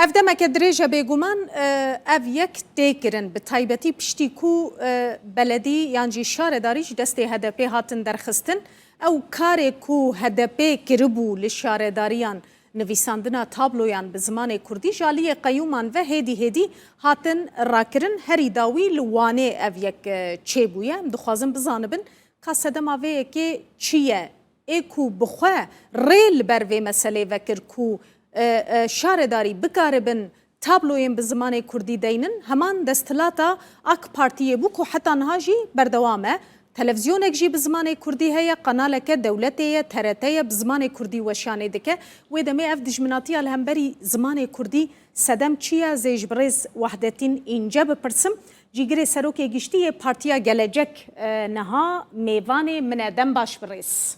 اف دمک درێژە بێگومان ev yek têkirin bi taybetî piştî ku beledî yan jî şaredarî ji destê HDP hatin derxistin ew karê ku HDP kiribû li şaredariyan nivîsandina tabloyan bi zimanê Kurdî ji aliyê qeyûman ve hêdî hêdî hatin rakirin herî dawî li Wanê ev yek çêbûye em dixwazin bizanibin ka sedema vê yekê çi ye ê ku bixwe rê li ber vê meselê vekir ku şaredarî bikaribin tabloyên bi zimanê Kurdî deynin heman destilata AK Partiyê bû ku heta niha jî berdewam e televizyonek jî bi zimanê Kurdî heye qanaleke dewletê ye TRT ye bi zimanê Kurdî weşanê dike wê demê ev dijminatiya li hemberî zimanê Kurdî sedem çi ye zê ji birêz Vahdettîn Înce bipirsim cîgirê serokê giştî yê Partiya Gelecek niha mêvanê min e dem baş birêz.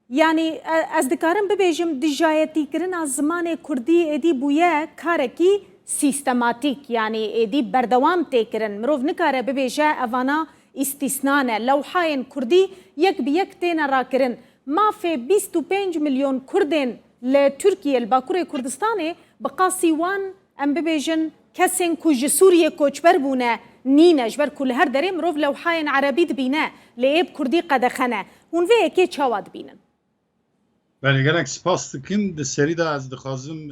Yani ez dikarim bibêjim dijayetîkirina zimanê Kurdî êdî bûye karekî sîstematîk yani êdî berdewam têkirin mirov nikare bibêje evana îstîsnan e lewhayên Kurdî yek bi yek têne rakirin mafê 25 milyon Kurdên li Tirkiyê li Bakurê Kurdistanê bi qasî wan em bibêjin kesên ku ji Sûriyê koçber bûne nîne ji ber ku li her derê mirov lewhayên erebî dibîne lê êb Kurdî qedexene hûn vê yekê çawa dibînin? Belê gelek spas dikim di serî de ez dixwazim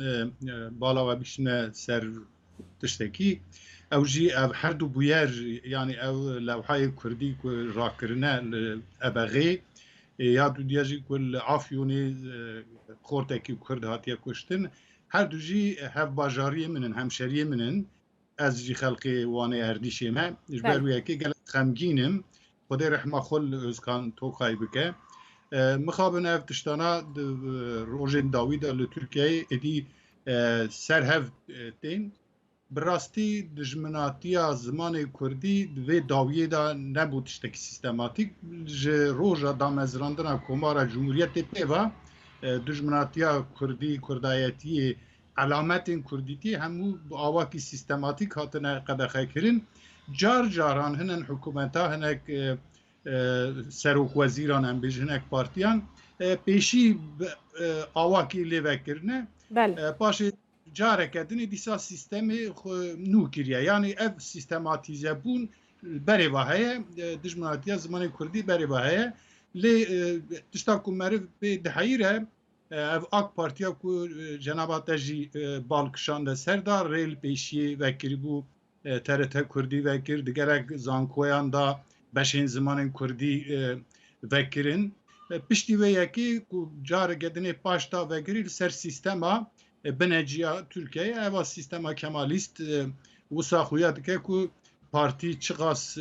bala we bişine ser tiştekî ew jî ev her du bûyer yani ev lewhayê Kurdî ku rakirine li Ebexê ya du diya jî ku li Afyonê xortekî Kurd hatiye kuştin her du jî hevbajariyê min in hemşeriyê min in ez jî xelkê Wanê Erdîşê me ji ber wê yekê gelek xemgînim Xwedê rehma xwe li Özkan Tokay bike mixabin ev tiştana rojên dawî de li Tirkiyeyê êdî serhev tên bi rastî dijminatiya zimanê Kurdî di vê dawiyê de nebû tiştekî sîstematîk ji roja damezrandina komara Cumhuriyetê pêva dijminatiya Kurdî Kurdayetiyê alametên Kurdîtî hemû bi awakî sîstematîk hatine qedexekirin car caran hinin hikûmeta hinek serokwezîran em bêjin hinek partiyan pêşî awakî lê vekirine paşê careke dinê dîsa sîstemê nû kiriye yani ev sîstematîze bûn berê heye dijminatiya zimanê Kurdî berê heye lê tişta ku meriv pê diheyîre ev AK Partiya ku cenaba te jî balkişan de ser da rê li pêşiyê vekirîbû TRT Kurdî vekir digerek zankoyan da beşên zimanên Kurdî vekirin piştî vê yekê ku careke dinê paş da vekirî li ser sîstema bineciya Tirkiyeyê eva sîstema kemalîst wisa xuya dike ku partî çiqas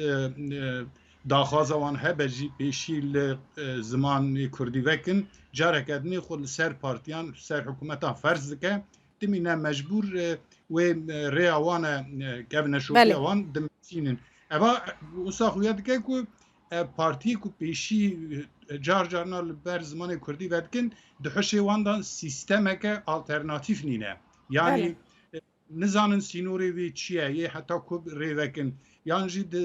daxwaza wan hebe jî pêşî li zimanê Kurdî vekin careke dinê xwe li ser partiyan ser hikûmeta ferz dike dimîne mecbûr wê rêya wan e kevne şokiya wan dimînin eva wisa xuya dike ku partî ku pêşî car carna li ber zimanê Kurdî vedikin di hişê wan da sîstemeke alternatîf nîne yani nizanin sînorê wê çi ye yê heta ku rê vekin yan jî di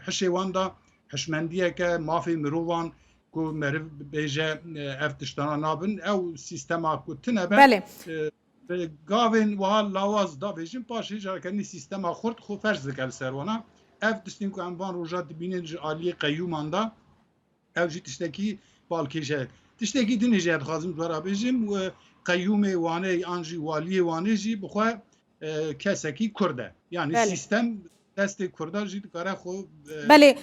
hişê wan da hişmendiyeke mafê mirovan ku meriv bêje ev tiştana nabin ew sîstema ku tune be gavên wiha lawaz da bêjin paşê carekenî sîstema xurt xwe ferz dike li ser wana ev tiştên ku em van roja dibînin ji aliyê qeyûman da ev jî tiştekî balkêje tiştekî dinê jî dixwazim wera bêjim qeyûmê Wanê an jî waliyê Wanê jî bixwe kesekî Kurd e yani sîstem destê Kurda jî dikare xwe belê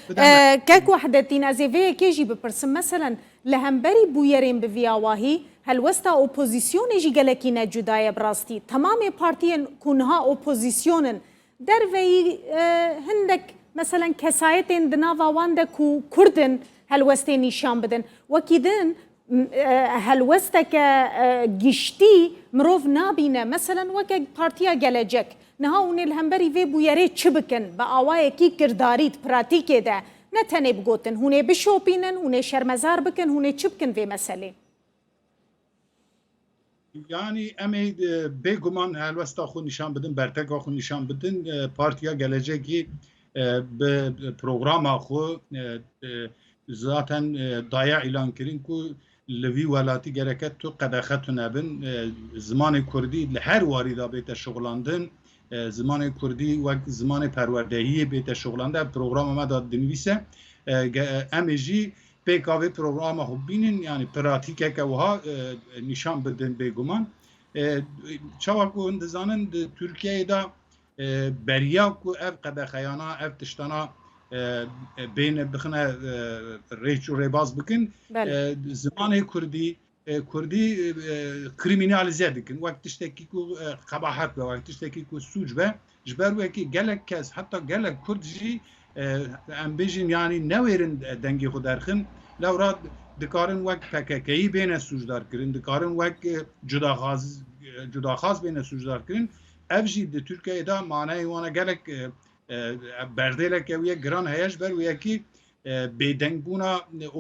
kek Wahdettîn ez ê vê yekê jî bipirsim meselen li hemberî bûyerên bi vîya wahî helwesta opozîsyonê jî gelekî ne cuda ye bi rastî temamê partiyên ku niha opozîsyonin derveyî hindek meselen kesayetên di nava wan de ku Kurdin helwestê nîşan bidin wekî din helwesteke giştî mirov nabîne meselen weke Partiya Gelecek niha hûnê li hemberî vê bûyerê çi bikin bi awayekî kirdarî pratîkê de ne tenê bigotin hûnê bişopînin hûnê şermezar bikin hûnê çi bikin vê meselê yani em ê bêguman helwesta xwe nîşan bidin berteka xwe nîşan bidin Partiya Gelecekî bi programa xwe zaten daya îlan kirin ku لوی ولاتی گرکت تو قداخت نبن زمان کردی لهر وارد بیت شغلاندن زمان کردی و زمان پروردهی بیت شغلانده پروگرام ما داد دنویسه امیجی پیکاوی پروگرام خوبینن یعنی پراتیکه که وها نشان بدن بگمان چاوکو اندزانن ترکیه دا بریا کو اف قداخیانا اف تشتانا بین بخنه ریچ و ریباز بکن زمان کردی کریمینالیزه دکن وقت تشتکی کو قباحت به وقت تشتکی کو سوج به جبر وکی گلک کس حتی گلک کردجی ام بیجین یعنی نویرن دنگی خود درخن لورا دکارن وقت پککی بین سوجدار کرن دکارن وقت جداخاز بین سوجدار کرن افجی د ترکیه دا معنی وانا گلک بردیلک ویا گران هیش بر ویا کی بدنگبونا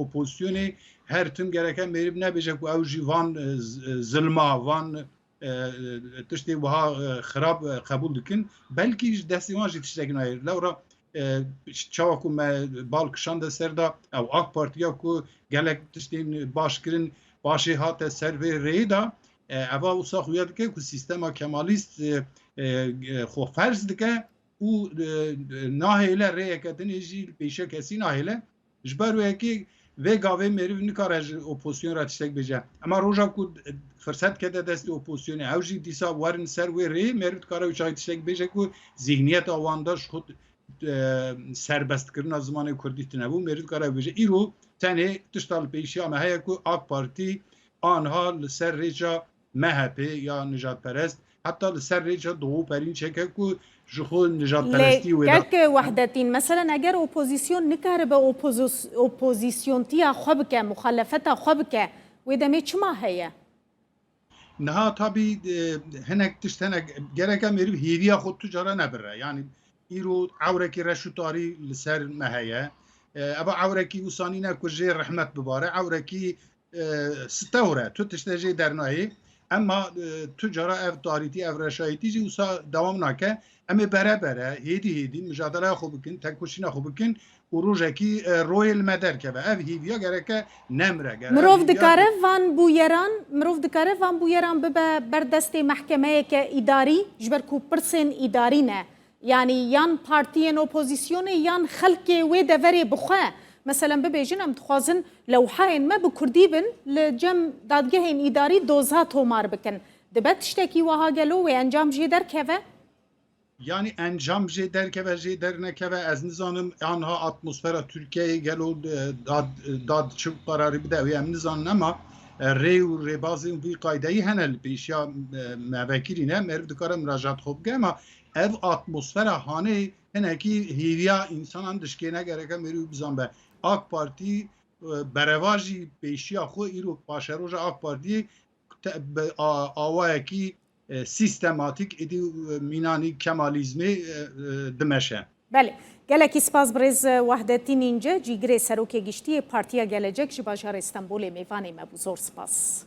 اپوزیسیونی هر تیم گرکه میرب نبیشه کو او جیوان ظلما وان تشتی وها خراب قبول دکن بلکی دستیوان جی تشتگی نایر لورا چاوکو ما بالکشان ده سر دا او آک پارتیا کو گلک تشتی باش کرن باشی هات سر و ری دا اوا اوسا خویا دکه کو سیستما کمالیست خو فرض دکه او ناهیله ریکتن ایجی پیشه کسی ناهیله جبر وکی و گاوه میرو نکاره اپوزیسیون را تشتک بجه اما روزا کو فرصت کده دست اپوزیسیون اوجی دیسا وارن سر و ری میرو کاره وچای تشتک بجه کو ذهنیت آوانداش خود سربست کردن از زمان کردی تنبو میرو کاره بجه ایرو تنه تشتال پیشی اما هیا کو آک پارتی آنها لسر ریجا MHP یا نجات پرست حتی لسر ریجا دو پرین چکه کو جخول نجات پرستی و که وحدتین مثلا اگر اپوزیسیون نکاره به اپوزیسیون تیا خوب که مخالفت خوب که و دمی چما هیه نه تابی هنک تشتنک گرکه میرو هیویا خود تجاره نبره یعنی ایرو عورکی رشوتاری لسر مهیه ابا عورکی وسانی نکجه رحمت بباره عورکی ستوره تو تشتجه درنایی اما تجاره اف داریتی اف رشایتی جی وسا دوام نکه اما بره هیدی مجادله خوب بکن تکوشین خوب بکن و روزکی رویل مدر که و اف هیویا گرکه نمره مروف دکاره وان بویران ببه بردست محکمه که اداری جبر کو پرسن اداری نه یعنی یان پارتیین اپوزیسیون یان خلق و دوری بخواه مثلا ببیجن ام تخوازن لوحاین ما بکردی بن لجم دادگاه اداری دوزها تومار بکن دبت تشتکی وها گلو و انجام جی در که yani enjam jê derkeve jê dernekeve ez nizanim anha atmosfera Tirkiyeyê gelo dad çi qararî bide ew em nizanin ama rê û rêbazên vî qaydeyî hene li pêşiya mevekirîne meriv dikare mirajat xwe bike ama ev atmosfera hanê hinekî hêviya însanan dişkêne gereke meriv bizan be AK Partî bereva jî pêşiya xwe îro paşeroja AK Partiyê awayekî سیستماتیک ایدی مینانی کمالیزمی دمشه. بله. گلکی سپاس برز وحدتین اینجا جیگری سروک گشتی پارتیا گلجک جباجار استانبول میوانی مبوزور سپاس.